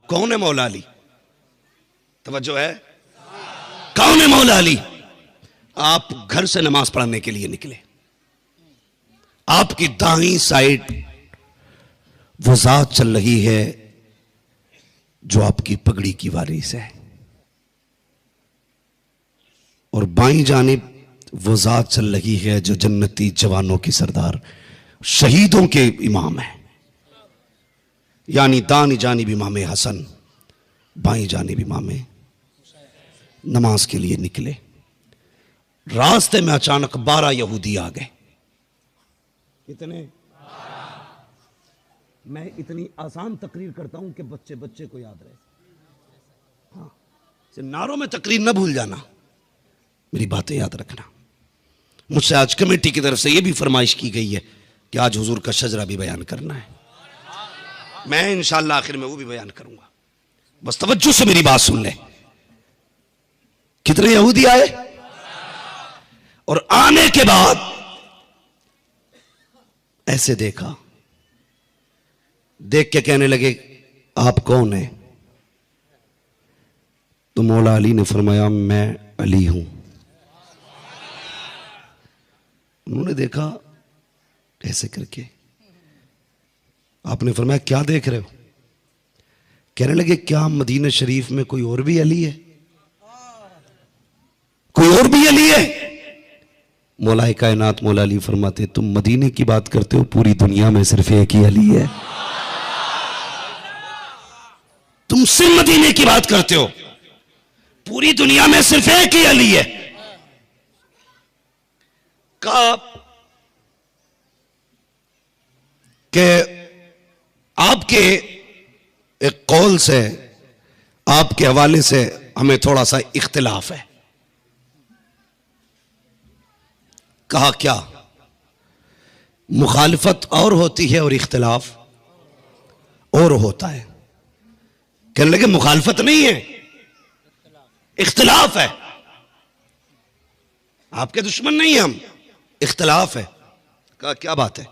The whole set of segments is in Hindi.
कौन है मौला अली? तवज्जो है? कौन है मौला अली? आप घर से नमाज पढ़ने के लिए निकले, आपकी दाईं साइड वो जात चल रही है जो आपकी पगड़ी की वारिस है, और बाईं जानिब वो जात चल रही है जो जन्नती जवानों की सरदार, शहीदों के इमाम है, यानी दानी जानिब इमाम हसन, बाईं जानिब इमाम। नमाज के लिए निकले, रास्ते में अचानक 12 यहूदी आ गए। कितने? मैं इतनी आसान तकरीर करता हूं कि बच्चे बच्चे को याद रहे। हाँ, नारों में तकरीर न भूल जाना, मेरी बातें याद रखना। मुझसे आज कमेटी की तरफ से यह भी फरमाइश की गई है कि आज हुजूर का शजरा भी बयान करना है। मैं इंशाअल्लाह आखिर में वो भी बयान करूंगा, बस तवज्जो से मेरी बात सुन ले। कितने यहूदी आए, और आने के बाद ऐसे देखा, देख के कहने लगे आप कौन हैं? तो मौला अली ने फरमाया मैं अली हूं। उन्होंने देखा ऐसे करके, आपने फरमाया क्या देख रहे हो? कहने लगे क्या मदीना शरीफ में कोई और भी अली है? कोई और भी अली है? मौलाए कायनात मौला अली फरमाते तुम मदीने की बात करते हो, पूरी दुनिया में सिर्फ एक ही अली है। तुम सिर्फ मदीने की बात करते हो, पूरी दुनिया में सिर्फ एक ही अली है। कि आपके एक कौल से, आपके हवाले से हमें थोड़ा सा इख्तिलाफ है। कहा क्या? मुखालिफत और होती है और इख्तिलाफ और होता है। कहने लगे मुखालिफत नहीं है, इख्तिलाफ है। आपके दुश्मन नहीं है हम, इख्तिलाफ है। कहा क्या बात है?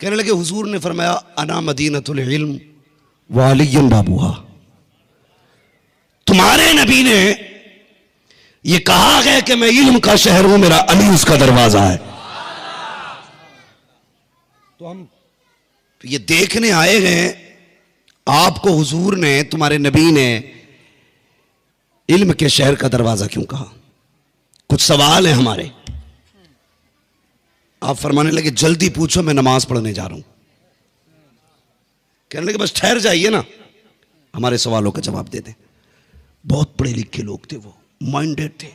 कहने लगे हुजूर ने फरमाया अना मदीनतुल इल्म व अलिय्युन बाबूहा। तुम्हारे नबी ने ये कहा है कि मैं इल्म का शहर हूं, मेरा अली उसका दरवाजा है। तो हम ये देखने आए हैं आपको हुजूर ने, तुम्हारे नबी ने इल्म के शहर का दरवाजा क्यों कहा? कुछ सवाल है हमारे। आप फरमाने लगे जल्दी पूछो, मैं नमाज पढ़ने जा रहा हूं। कहने लगे बस ठहर जाइए ना, हमारे सवालों का जवाब दे दें। बहुत पढ़े लिखे लोग थे वो, माइंडेड थे।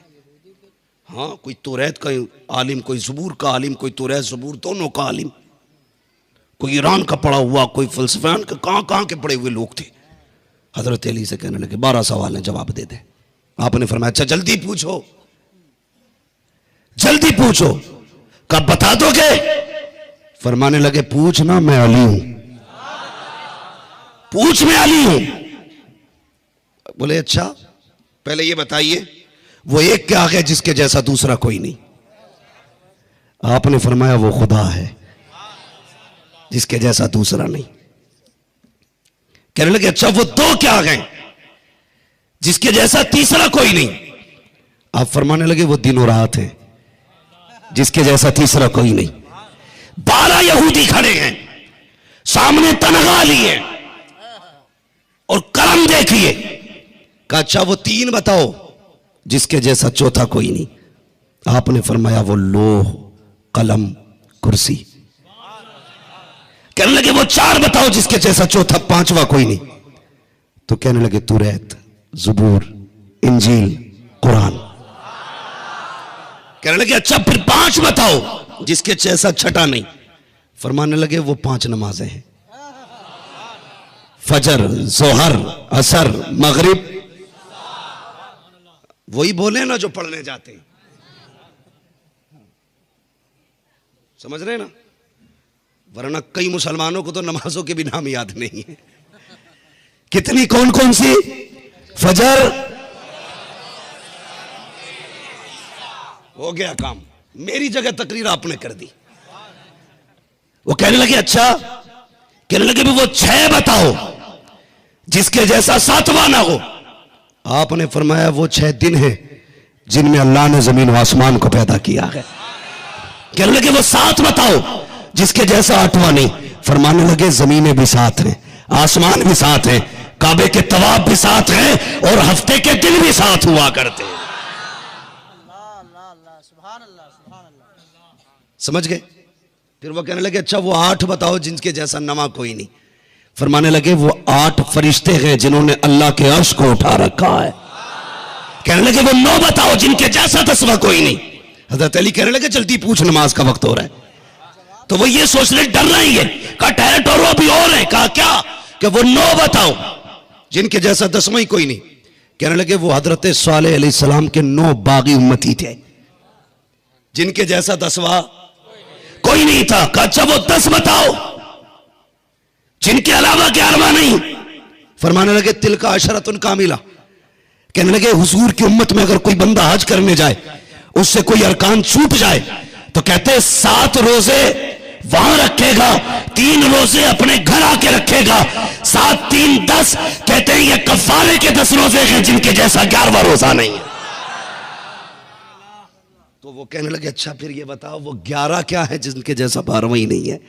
हाँ, कोई तौरात का आलिम, कोई ज़बूर का आलिम, कोई तौरात ज़बूर दोनों का आलिम, कोई ईरान का पढ़ा हुआ, कोई फलसफान का, कहां के पढ़े हुए लोग थे। हजरत अली से कहने लगे 12 सवाल हैं, जवाब दे दे। आपने फरमाया अच्छा जल्दी पूछो, जल्दी पूछो। कब बता दोगे? फरमाने लगे पूछना, मैं अली हूं, पूछ मैं अली हूं। बोले अच्छा पहले ये बताइए वो एक क्या है जिसके जैसा दूसरा कोई नहीं? आपने फरमाया वो खुदा है जिसके जैसा दूसरा नहीं। कहने लगे अच्छा वो दो क्या है जिसके जैसा तीसरा कोई नहीं? आप फरमाने लगे वो दिन और रात है जिसके जैसा तीसरा कोई नहीं। 12 यहूदी खड़े हैं सामने, तनख्वाह लिए और कलम देखिए। कहा अच्छा वो 3 बताओ जिसके जैसा चौथा कोई नहीं? आपने फरमाया वो लोह, कलम, कुर्सी। कहने लगे वो 4 बताओ जिसके जैसा चौथा, 5वां कोई नहीं? तो कहने लगे तौरात, ज़बूर, इंजील, कुरान। कहने लगे अच्छा फिर 5 बताओ जिसके जैसा छठा नहीं? फरमाने लगे वो 5 नमाजें हैं, फजर, जोहर, असर, मगरिब। वही बोले ना जो पढ़ने जाते हैं, समझ रहे ना? वरना कई मुसलमानों को तो नमाजों के भी नाम याद नहीं है। कितनी, कौन कौन सी? फजर, हो गया काम। मेरी जगह तकरीर आपने कर दी। वो कहने लगे अच्छा, कहने लगे भी वो 6 बताओ जिसके जैसा सातवां ना हो। आपने फरमाया वो 6 दिन है जिनमें अल्लाह ने जमीन और आसमान को पैदा किया है। कहने लगे वो 7 बताओ जिसके जैसा 8वां नहीं। फरमाने लगे जमीनें भी 7 हैं, आसमान भी 7 हैं, काबे के तवाफ भी 7 हैं और हफ्ते के दिन भी 7 हुआ करते हैं। समझ गए? फिर वो कहने लगे अच्छा वो 8 बताओ जिनके जैसा नवा कोई नहीं। फरमाने लगे वो 8 फरिश्ते हैं जिन्होंने अल्लाह के अर्श को उठा रखा है। कहने लगे वो 9 बताओ जिनके जैसा 10वां कोई नहीं। हजरत अली कहने लगे जल्दी पूछ, नमाज का वक्त हो रहा है। तो वो ये सोच रहे डर रहे हैं। कहा ठहर ठहरो अभी और है। कहा क्या? कि वो 9 बताओ जिनके जैसा 10वां ही कोई नहीं। कहने लगे वो हजरत सालेह अलैहिस्सलाम के 9 बागी उम्मती थे जिनके जैसा 10वां कोई नहीं था। कहा अच्छा वो 10 बताओ जिनके अलावा 11वां नहीं। फरमाने लगे तिलका अशरतुन कामिला। कहने लगे हुजूर की उम्मत में अगर कोई बंदा हज करने जाए उससे कोई अरकान छूट जाए तो कहते 7 रोजे वहां रखेगा, 3 रोजे अपने घर आके रखेगा, 7 3 10। कहते हैं ये कफारे के 10 रोजे हैं जिनके जैसा 11वां रोजा नहीं है। तो वो कहने लगे अच्छा फिर ये बताओ वो 11 क्या है जिनके जैसा 12वां ही नहीं है।